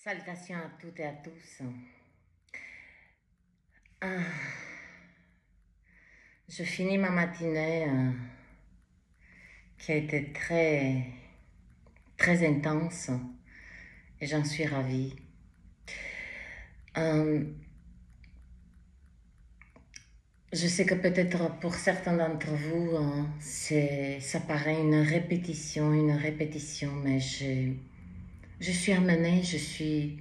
Salutations à toutes et à tous. Ah, je finis ma matinée qui a été très intense et j'en suis ravie. Je sais que peut-être pour certains d'entre vous, ça paraît une répétition, mais je suis amenée, je suis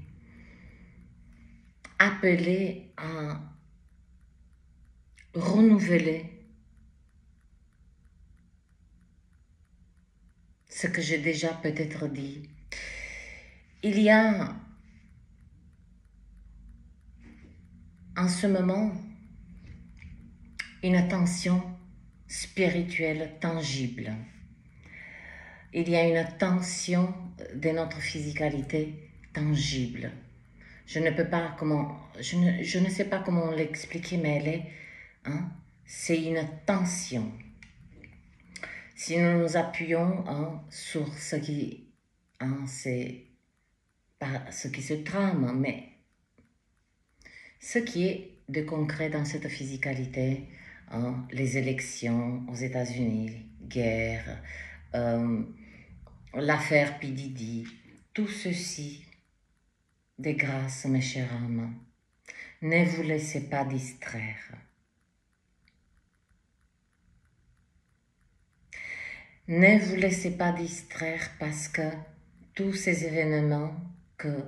appelée à renouveler ce que j'ai déjà peut-être dit. Il y a en ce moment une attention spirituelle tangible. Il y a une tension de notre physicalité tangible. Je ne sais pas comment l'expliquer, mais elle est, c'est une tension. Si nous nous appuyons sur ce qui, c'est pas ce qui se trame, mais ce qui est de concret dans cette physicalité, les élections aux États-Unis, guerre, l'affaire P. Diddy, tout ceci, de grâce, mes chers âmes, ne vous laissez pas distraire. Ne vous laissez pas distraire parce que tous ces événements que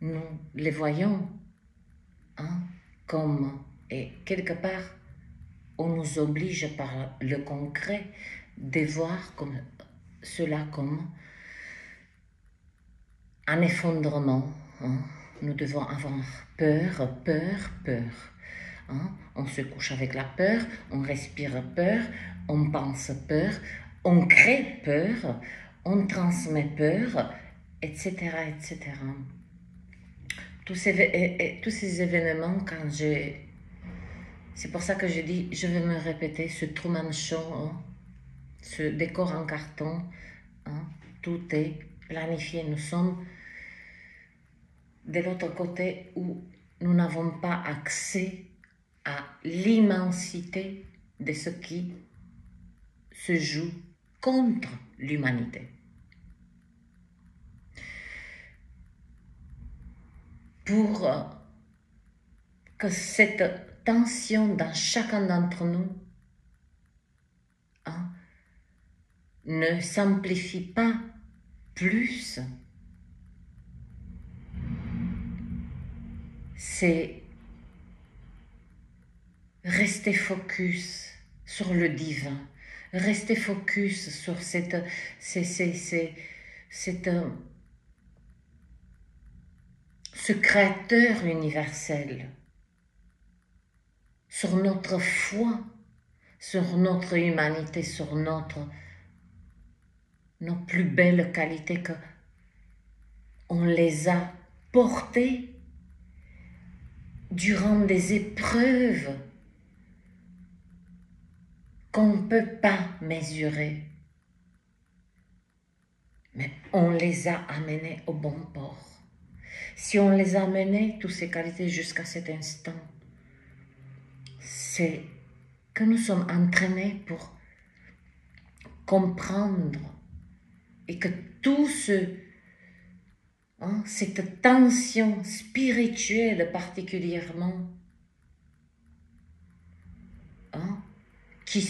nous les voyons, comme, et quelque part, on nous oblige par le concret de voir cela comme un effondrement. Nous devons avoir peur. On se couche avec la peur, on respire peur, on pense peur, on crée peur, on transmet peur, etc. Tous ces événements, c'est pour ça que je dis, je vais me répéter, ce Truman Show, ce décor en carton, tout est planifié. Nous sommes de l'autre côté où nous n'avons pas accès à l'immensité de ce qui se joue contre l'humanité. Pour que cette tension dans chacun d'entre nous ne s'amplifie pas plus, c'est rester focus sur le divin, rester focus sur ce créateur universel, sur notre foi, sur notre humanité, sur nos plus belles qualités que on les a portées durant des épreuves qu'on ne peut pas mesurer. Mais on les a amenés au bon port. Si on les a amenés, toutes ces qualités jusqu'à cet instant, c'est que nous sommes entraînés pour comprendre et que tout cette tension spirituelle particulièrement, qui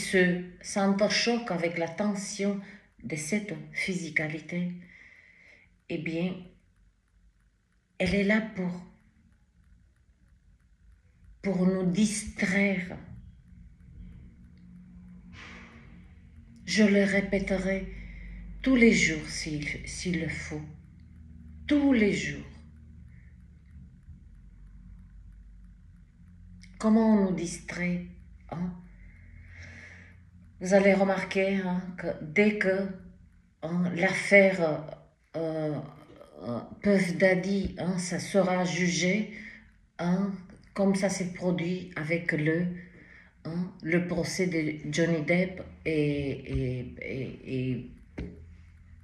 s'entrechoque avec la tension de cette physicalité, eh bien, elle est là pour nous distraire. Je le répéterai tous les jours s'il le faut. Tous les jours. Comment on nous distrait, Vous allez remarquer que dès que l'affaire Puff Daddy, ça sera jugé, comme ça s'est produit avec le procès de Johnny Depp et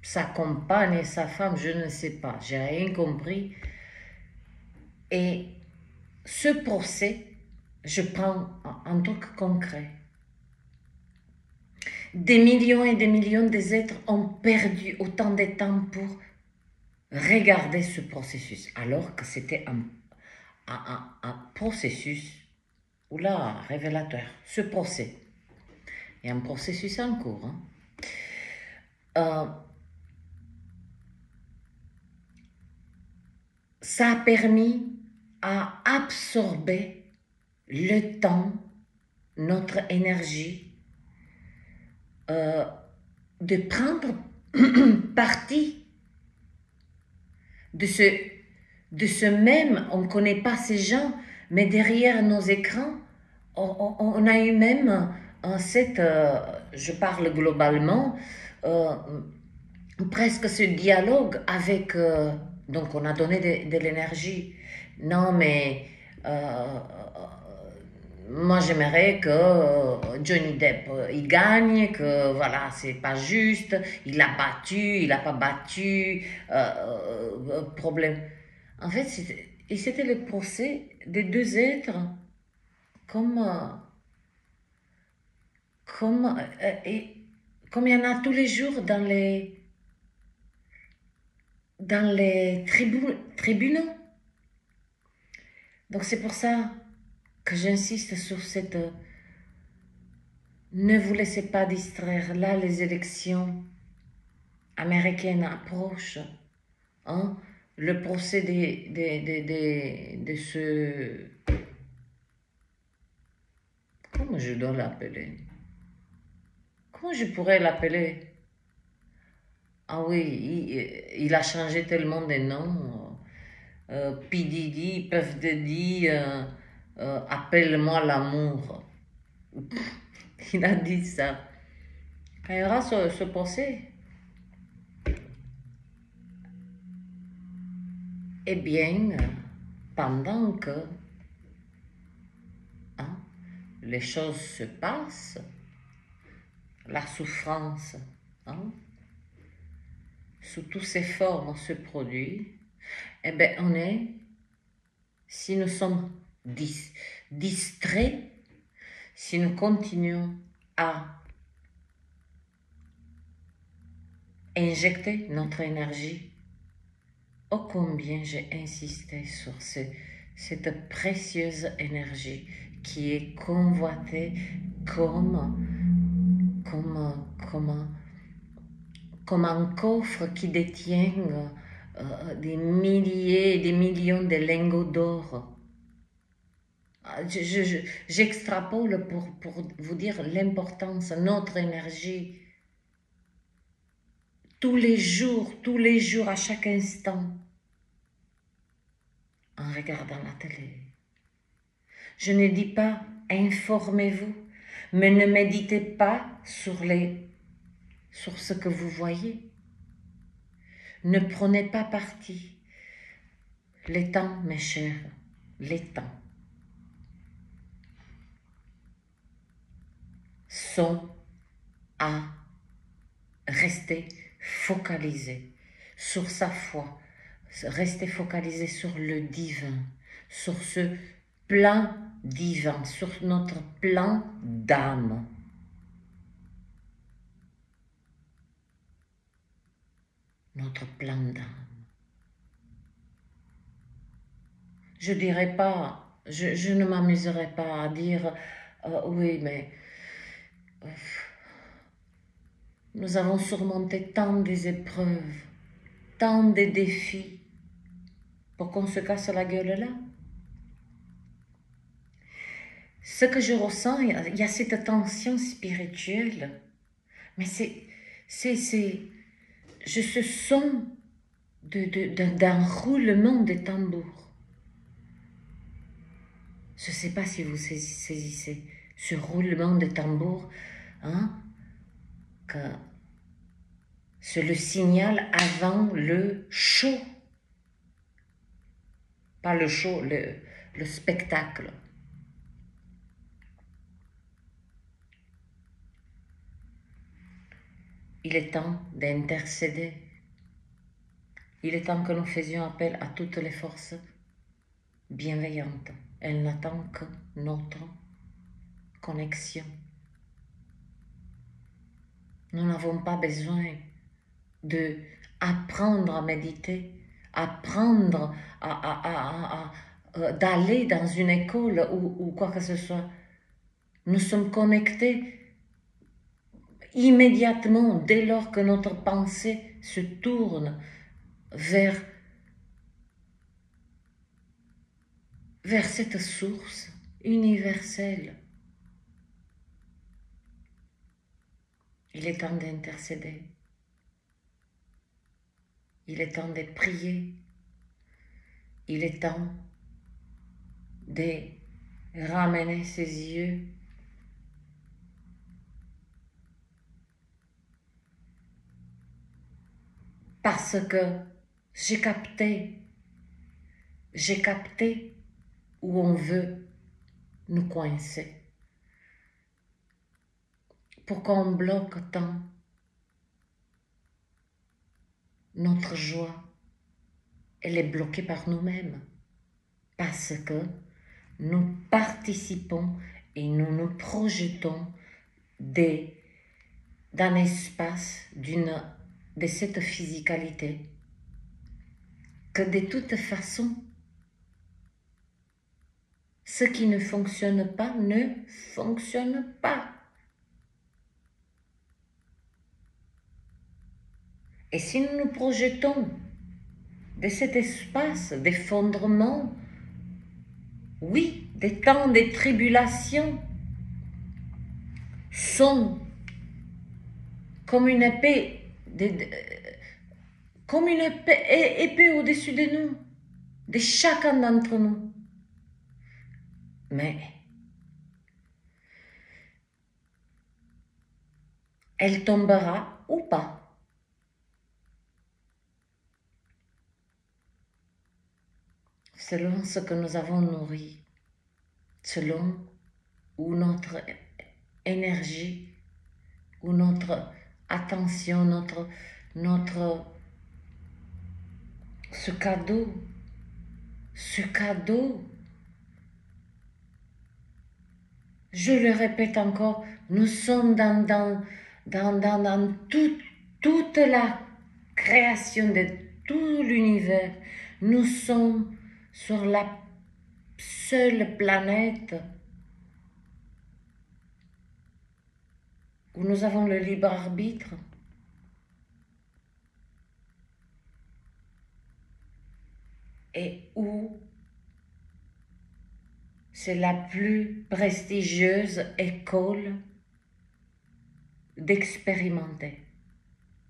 sa compagne et sa femme, je ne sais pas, j'ai rien compris. Et ce procès, je prends un truc concret. Des millions et des millions d'êtres ont perdu autant de temps pour regarder ce processus, alors que c'était un processus, oula, révélateur, ce procès. Il y a un processus en cours. Ça a permis à absorber le temps, notre énergie, de prendre parti de ce même, on ne connaît pas ces gens, mais derrière nos écrans, on a eu même je parle globalement, presque ce dialogue avec, donc on a donné de l'énergie. Non mais moi j'aimerais que Johnny Depp il gagne, que voilà c'est pas juste, il a battu, il a pas battu, problème. En fait c'était le procès des deux êtres comme comme il y en a tous les jours dans les tribunaux. Donc c'est pour ça que j'insiste sur cette... Ne vous laissez pas distraire. Là, les élections américaines approchent. Hein? Le procès de ce... Comment je dois l'appeler? Comment je pourrais l'appeler? Ah oui, il a changé tellement de noms. P. Diddy, Puff Daddy, appelle-moi l'amour. Il a dit ça. Quand il y aura ce procès, eh bien, pendant que les choses se passent, la souffrance, sous toutes ses formes se produit, eh bien, si nous sommes distraits, si nous continuons à injecter notre énergie, oh combien j'ai insisté sur cette précieuse énergie qui est convoitée comme un coffre qui détient des milliers et des millions de lingots d'or. J'extrapole pour vous dire l'importance, notre énergie. Tous les jours, à chaque instant, en regardant la télé. Je ne dis pas informez-vous, mais ne méditez pas sur ce que vous voyez. Ne prenez pas parti. Les temps, mes chers, les temps sont à rester focalisés sur sa foi, rester focalisé sur le divin, sur ce plan divin, sur notre plan d'âme. Notre plan d'âme. Je dirais pas, je ne m'amuserai pas à dire oui, mais nous avons surmonté tant des épreuves, tant de défis pour qu'on se casse la gueule là. Ce que je ressens, il y a cette tension spirituelle, mais je ce son d'un roulement de tambour. Je ne sais pas si vous saisissez ce roulement de tambour, que c'est le signal avant le show. Pas le show, le spectacle. Il est temps d'intercéder. Il est temps que nous faisions appel à toutes les forces bienveillantes. Elles n'attendent que notre connexion. Nous n'avons pas besoin d'apprendre à méditer, apprendre d'aller dans une école ou quoi que ce soit. Nous sommes connectés immédiatement dès lors que notre pensée se tourne vers cette source universelle. Il est temps d'intercéder. Il est temps de prier. Il est temps de ramener ses yeux parce que j'ai capté où on veut nous coincer. Pourquoi on bloque tant notre joie? Elle est bloquée par nous-mêmes. Parce que nous participons et nous nous projetons d'un espace de cette physicalité que de toute façon, ce qui ne fonctionne pas ne fonctionne pas. Et si nous nous projetons de cet espace d'effondrement, oui, des temps de tribulation sont comme une épée, épée au-dessus de nous, de chacun d'entre nous. Mais elle tombera ou pas. Selon ce que nous avons nourri, selon où notre énergie, ou notre attention, ce cadeau, je le répète encore, nous sommes dans toute la création de tout l'univers. Nous sommes sur la seule planète où nous avons le libre arbitre. Et où c'est la plus prestigieuse école d'expérimenter.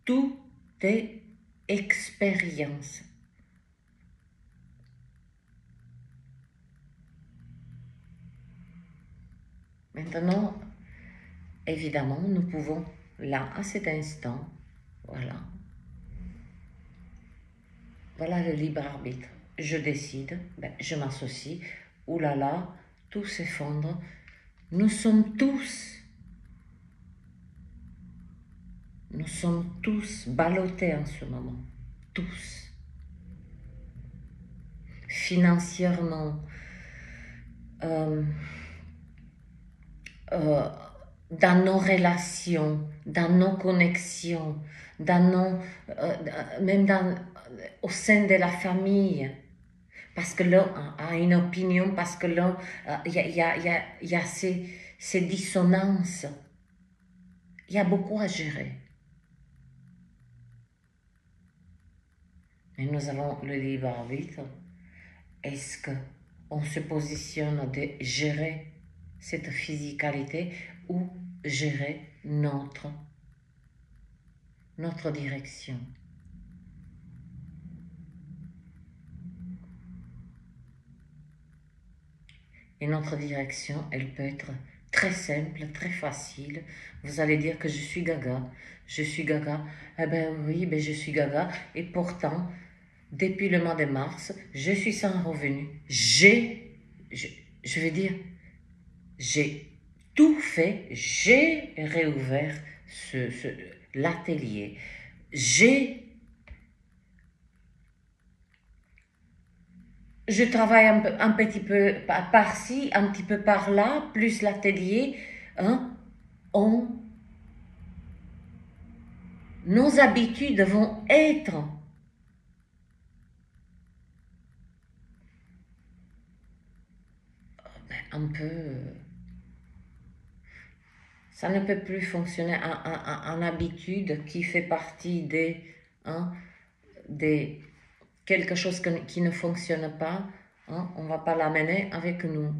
Tout est expérience. Maintenant, évidemment, nous pouvons, là, à cet instant, voilà le libre arbitre. Je décide, je m'associe, oulala, tout s'effondre. Nous sommes tous ballottés en ce moment, tous. Financièrement, dans nos relations, dans nos connexions, même au sein de la famille, parce que l'un a une opinion, parce que l'un, il y a ces dissonances. Il y a beaucoup à gérer. Mais nous avons le libre arbitre. Est-ce qu'on se positionne de gérer cette physicalité ou gérer notre direction? Et notre direction, elle peut être très simple, très facile. Vous allez dire que je suis gaga. Je suis gaga. Eh ben oui, je suis gaga. Et pourtant, depuis le mois de mars, je suis sans revenu. J'ai tout fait. J'ai réouvert l'atelier. Je travaille un petit peu par-ci, un petit peu par-là, plus l'atelier. Hein, nos habitudes vont être un peu... Ça ne peut plus fonctionner en habitude qui fait partie des quelque chose qui ne fonctionne pas. Hein, on ne va pas l'amener avec nous.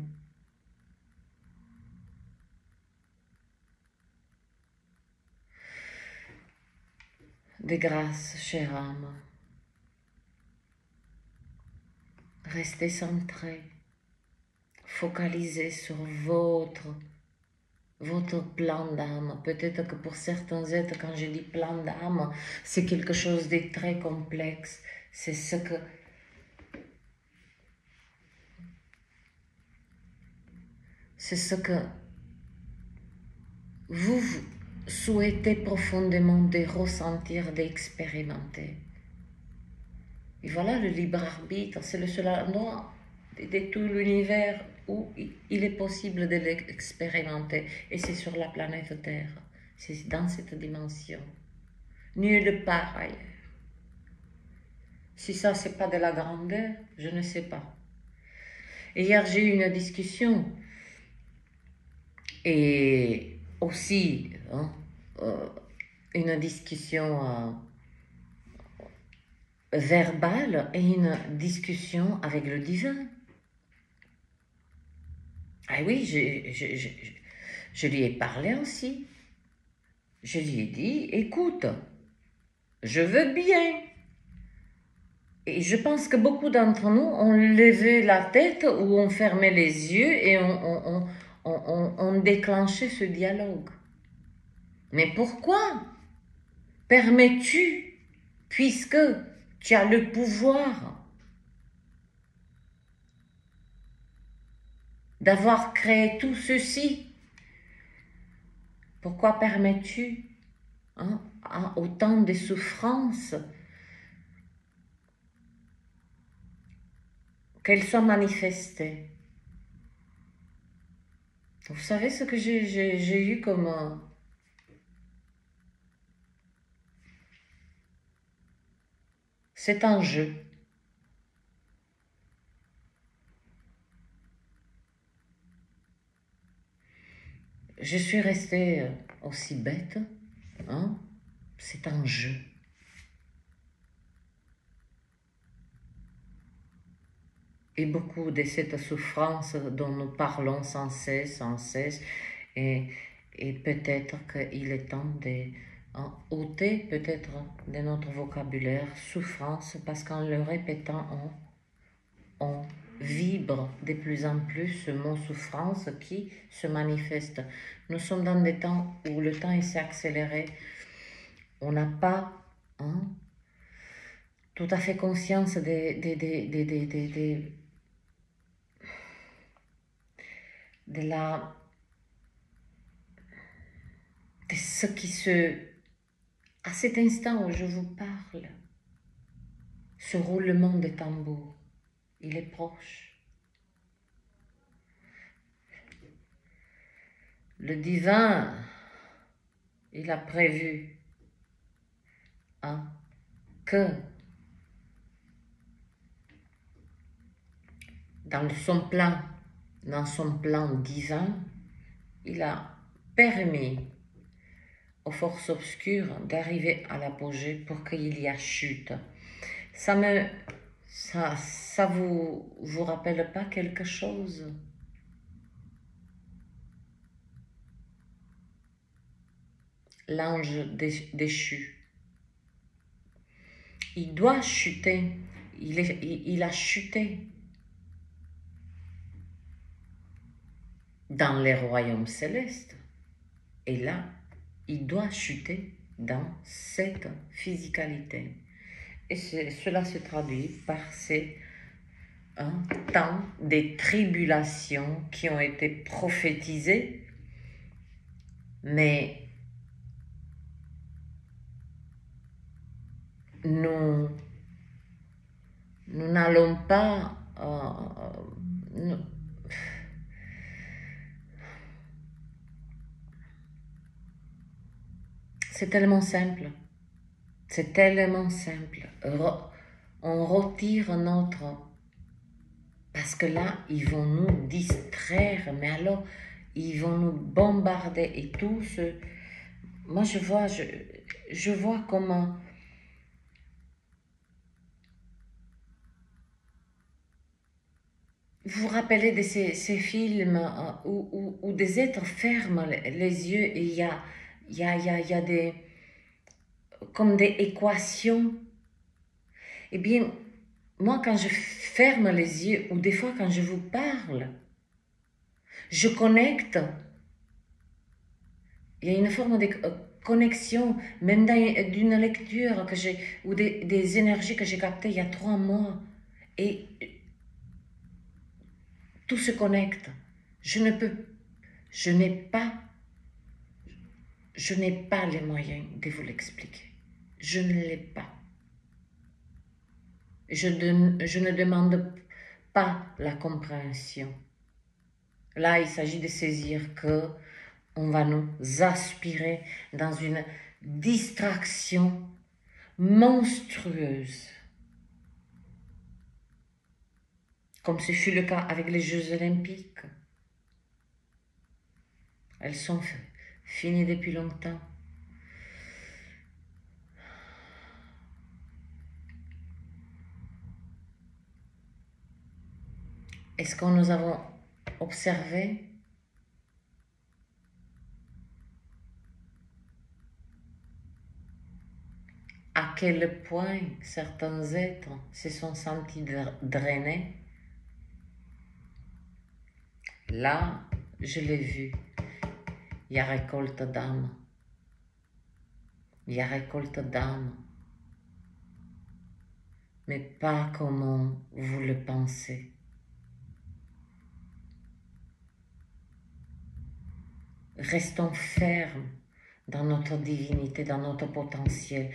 De grâce, chère âme. Restez centré. Focalisez sur votre plan d'âme. Peut-être que pour certains êtres, quand je dis plan d'âme, c'est quelque chose de très complexe. C'est ce que vous souhaitez profondément de ressentir, d'expérimenter. Et voilà, le libre arbitre, c'est le seul endroit de tout l'univers où il est possible de l'expérimenter. Et c'est sur la planète Terre. C'est dans cette dimension. Nulle part ailleurs. Si ça, c'est pas de la grandeur, je ne sais pas. Et hier, j'ai eu une discussion. Et aussi, une discussion verbale et une discussion avec le divin. Ah oui, je lui ai parlé aussi. Je lui ai dit, écoute, je veux bien. Et je pense que beaucoup d'entre nous ont levé la tête ou ont fermé les yeux et ont déclenché ce dialogue. Mais pourquoi permets-tu, puisque tu as le pouvoir d'avoir créé tout ceci, pourquoi permets-tu autant de souffrances qu'elles soient manifestées? Vous savez ce que j'ai eu comme... cet enjeu. Je suis restée aussi bête, c'est un jeu. Et beaucoup de cette souffrance dont nous parlons sans cesse, et peut-être qu'il est temps de ôter peut-être de notre vocabulaire souffrance, parce qu'en le répétant, on vibre de plus en plus ce mot souffrance qui se manifeste. Nous sommes dans des temps où le temps s'est accéléré. On n'a pas tout à fait conscience de ce qui à cet instant où je vous parle, ce roulement de tambour, il est proche. Le divin, il a prévu que dans son plan divin, il a permis aux forces obscures d'arriver à l'apogée pour qu'il y ait chute. Ça vous rappelle pas quelque chose? L'ange déchu. Il doit chuter. Il a chuté dans les royaumes célestes. Et là, il doit chuter dans cette physicalité. Et cela se traduit par ces temps des tribulations qui ont été prophétisées, mais nous n'allons pas... c'est tellement simple. C'est tellement simple. On retire notre... Parce que là, ils vont nous distraire, mais alors, ils vont nous bombarder et tout ce... Moi, je vois comment... Vous vous rappelez de ces films où des êtres ferment les yeux et il y a des... comme des équations. Eh bien, moi, quand je ferme les yeux, ou des fois quand je vous parle, je connecte. Il y a une forme de connexion, même d'une lecture que j'ai, ou des énergies que j'ai captées il y a 3 mois. Et tout se connecte. Je n'ai pas les moyens de vous l'expliquer. Je ne l'ai pas. Je ne demande pas la compréhension. Là, il s'agit de saisir que on va nous aspirer dans une distraction monstrueuse. Comme ce fut le cas avec les Jeux Olympiques. Elles sont finies depuis longtemps. Est-ce que nous avons observé à quel point certains êtres se sont sentis drainés? Là, je l'ai vu. Il y a récolte d'âme. Il y a récolte d'âme. Mais pas comme vous le pensez. Restons fermes dans notre divinité, dans notre potentiel,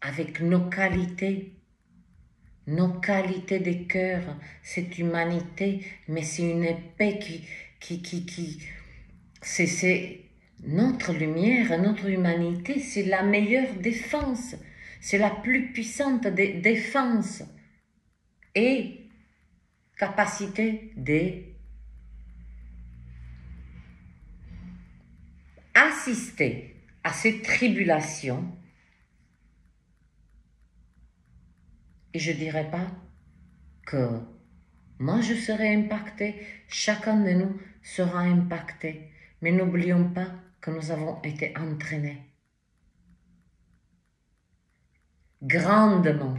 avec nos qualités de cœur, cette humanité, mais c'est une épée c'est notre lumière, notre humanité, c'est la meilleure défense, c'est la plus puissante des défenses et capacité d'assister à ces tribulations. Et je ne dirais pas que moi je serai impacté, chacun de nous sera impacté. Mais n'oublions pas que nous avons été entraînés grandement.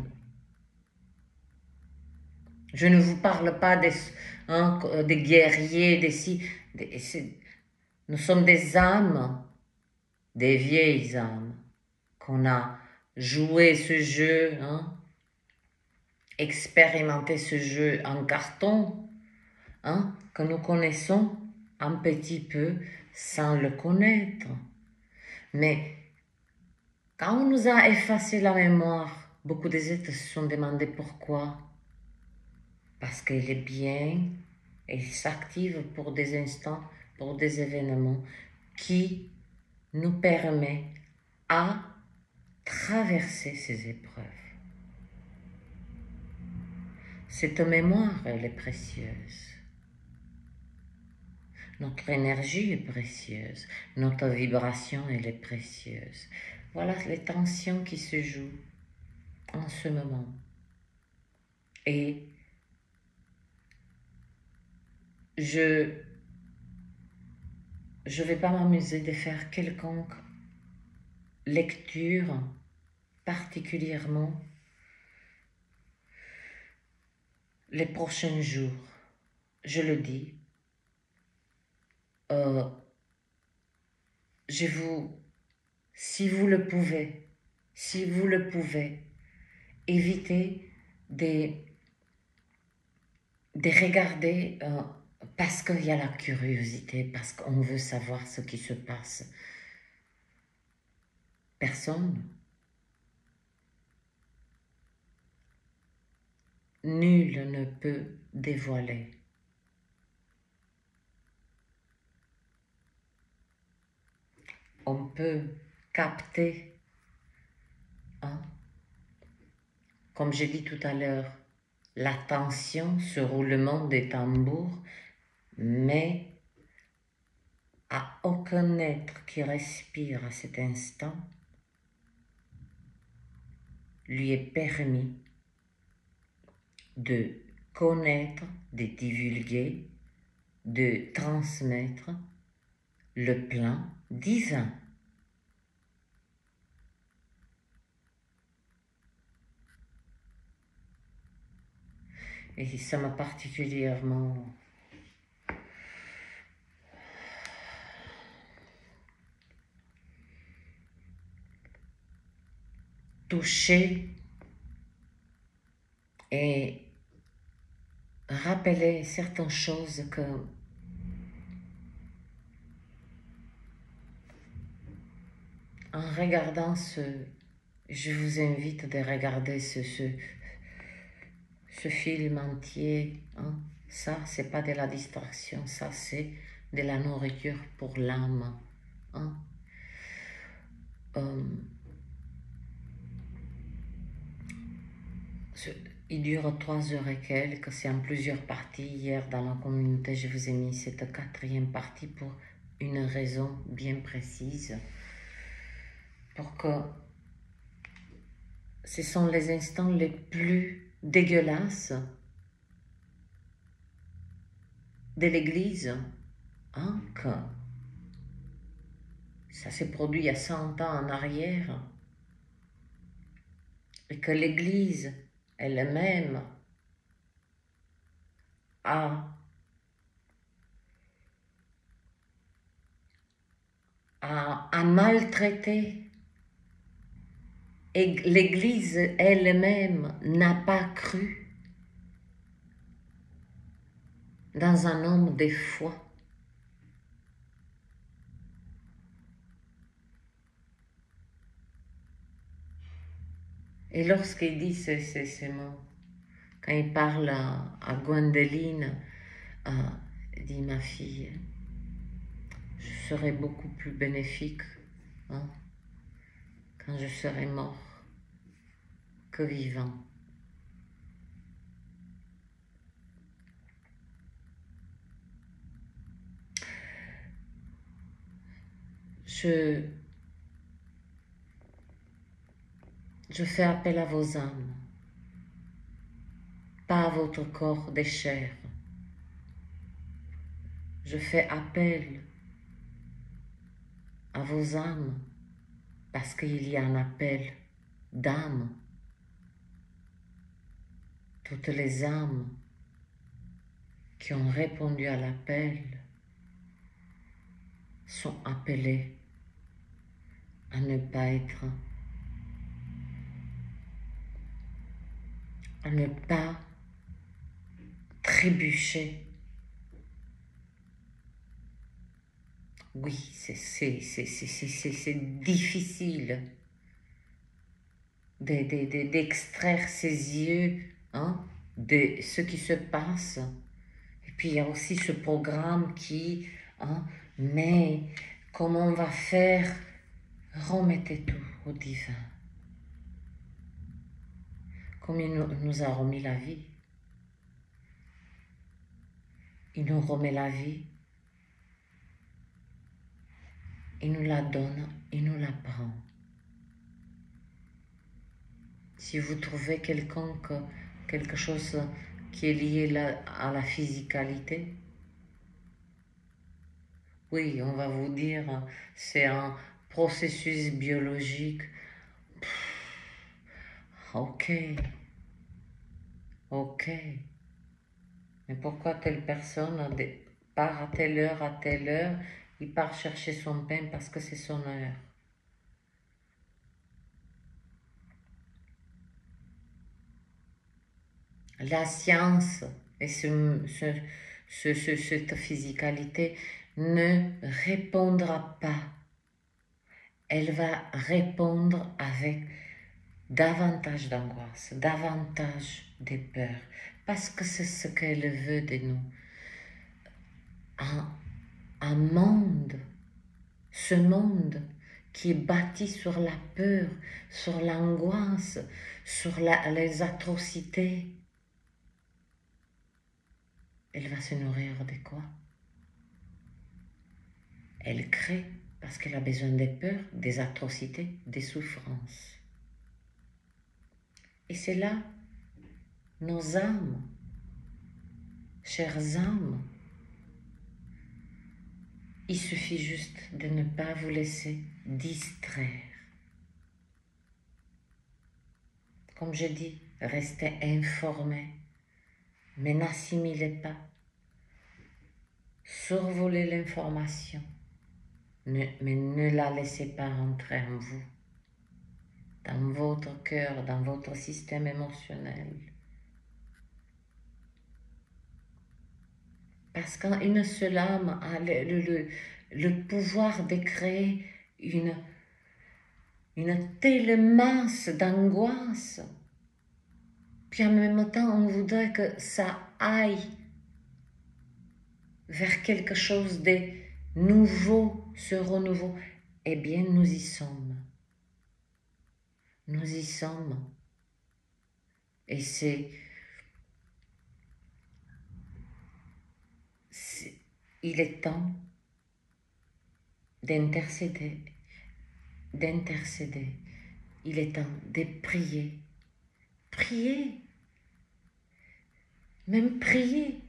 Je ne vous parle pas des guerriers, nous sommes des âmes, des vieilles âmes, qu'on a joué ce jeu, expérimenté ce jeu en carton, que nous connaissons un petit peu sans le connaître. Mais quand on nous a effacé la mémoire, beaucoup des êtres se sont demandé pourquoi. Parce qu'elle est bien, elle s'active pour des instants, pour des événements qui nous permettent à traverser ces épreuves. Cette mémoire, elle est précieuse. Notre énergie est précieuse. Notre vibration, elle est précieuse. Voilà les tensions qui se jouent en ce moment. Et je ne vais pas m'amuser de faire quelconque lecture particulièrement les prochains jours. Je le dis. Si vous le pouvez, évitez de regarder parce qu'il y a la curiosité, parce qu'on veut savoir ce qui se passe. Personne nul ne peut dévoiler. On peut capter, hein, comme j'ai dit tout à l'heure, la tension, ce roulement des tambours, mais à aucun être qui respire à cet instant lui est permis de connaître, de divulguer, de transmettre le plan divin. Et ça m'a particulièrement touché et rappelé certaines choses que en regardant je vous invite de regarder ce film entier, hein. Ça, c'est pas de la distraction, ça, c'est de la nourriture pour l'âme, hein. Il dure 3 heures et quelques, c'est en plusieurs parties. Hier, dans la communauté, je vous ai mis cette 4e partie pour une raison bien précise, pour que ce sont les instants les plus dégueulasses de l'Église, hein, que ça s'est produit il y a 100 ans en arrière, et que l'Église elle-même a maltraité, et l'Église elle-même n'a pas cru dans un homme de foi. Et lorsqu'il dit ces mots, quand il parle à Gwendoline, il dit: ma fille, je serai beaucoup plus bénéfique, hein, quand je serai mort que vivant. Je fais appel à vos âmes, pas à votre corps de chair. Je fais appel à vos âmes parce qu'il y a un appel d'âme. Toutes les âmes qui ont répondu à l'appel sont appelées à ne pas être, à ne pas trébucher. Oui, c'est difficile d'extraire ses yeux, hein, de ce qui se passe. Et puis il y a aussi ce programme qui, hein, mais comment on va faire? Remettez tout au divin. Comme il nous a remis la vie. Il nous remet la vie. Il nous la donne, il nous la prend. Si vous trouvez quelque chose qui est lié à la physicalité, oui, on va vous dire, c'est un processus biologique. Ok. Mais pourquoi telle personne part à telle heure, il part chercher son pain parce que c'est son heure. La science et cette physicalité ne répondra pas. Elle va répondre avec davantage d'angoisse, davantage des peurs, parce que c'est ce qu'elle veut de nous. Un monde, ce monde qui est bâti sur la peur, sur l'angoisse, sur les atrocités, elle va se nourrir de quoi? Elle crée parce qu'elle a besoin des peurs, des atrocités, des souffrances. Et c'est là, nos âmes, chères âmes, il suffit juste de ne pas vous laisser distraire. Comme je dis, restez informés, mais n'assimilez pas. Survolez l'information, mais ne la laissez pas entrer en vous, dans votre cœur, dans votre système émotionnel. Parce qu'une seule âme a le pouvoir de créer une telle masse d'angoisse, puis en même temps on voudrait que ça aille vers quelque chose de nouveau, ce renouveau. Eh bien, nous y sommes. Nous y sommes. Et il est temps d'intercéder. Il est temps de prier. Prier. Même prier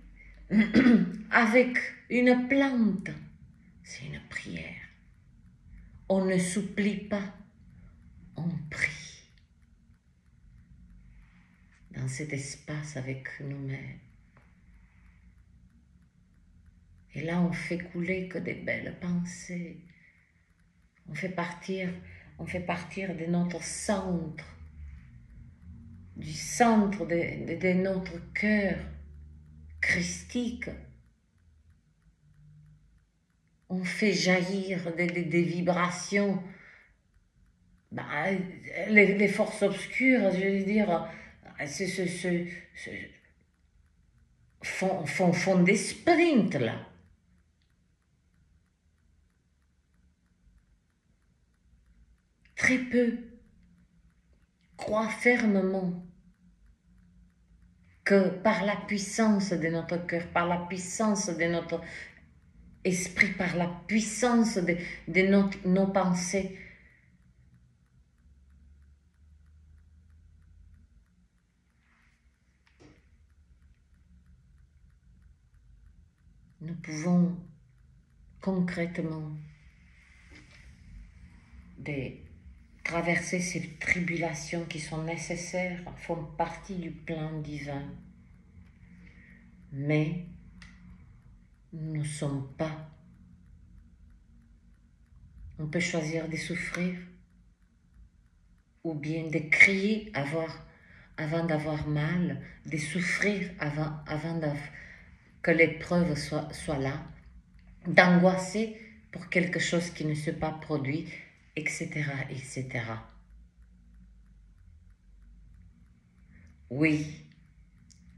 avec une plante, c'est une prière. On ne supplie pas, on prie. Dans cet espace avec nous-mêmes. Et là, on fait couler que des belles pensées. On fait partir de notre centre, du centre de notre cœur christique. On fait jaillir des vibrations. Les forces obscures, je veux dire, font des sprints là. Très peu croient fermement que par la puissance de notre cœur, par la puissance de notre esprit, par la puissance de nos pensées, nous pouvons concrètement traverser ces tribulations qui sont nécessaires, font partie du plan divin. Mais nous ne sommes pas. On peut choisir de souffrir ou bien de crier avant d'avoir mal, de souffrir avant que l'épreuve soit là, d'angoisser pour quelque chose qui ne s'est pas produit, etc., etc. Oui,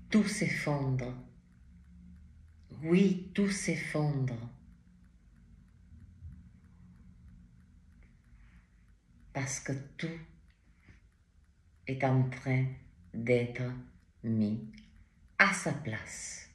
tout s'effondre. Oui, tout s'effondre. Parce que tout est en train d'être mis à sa place.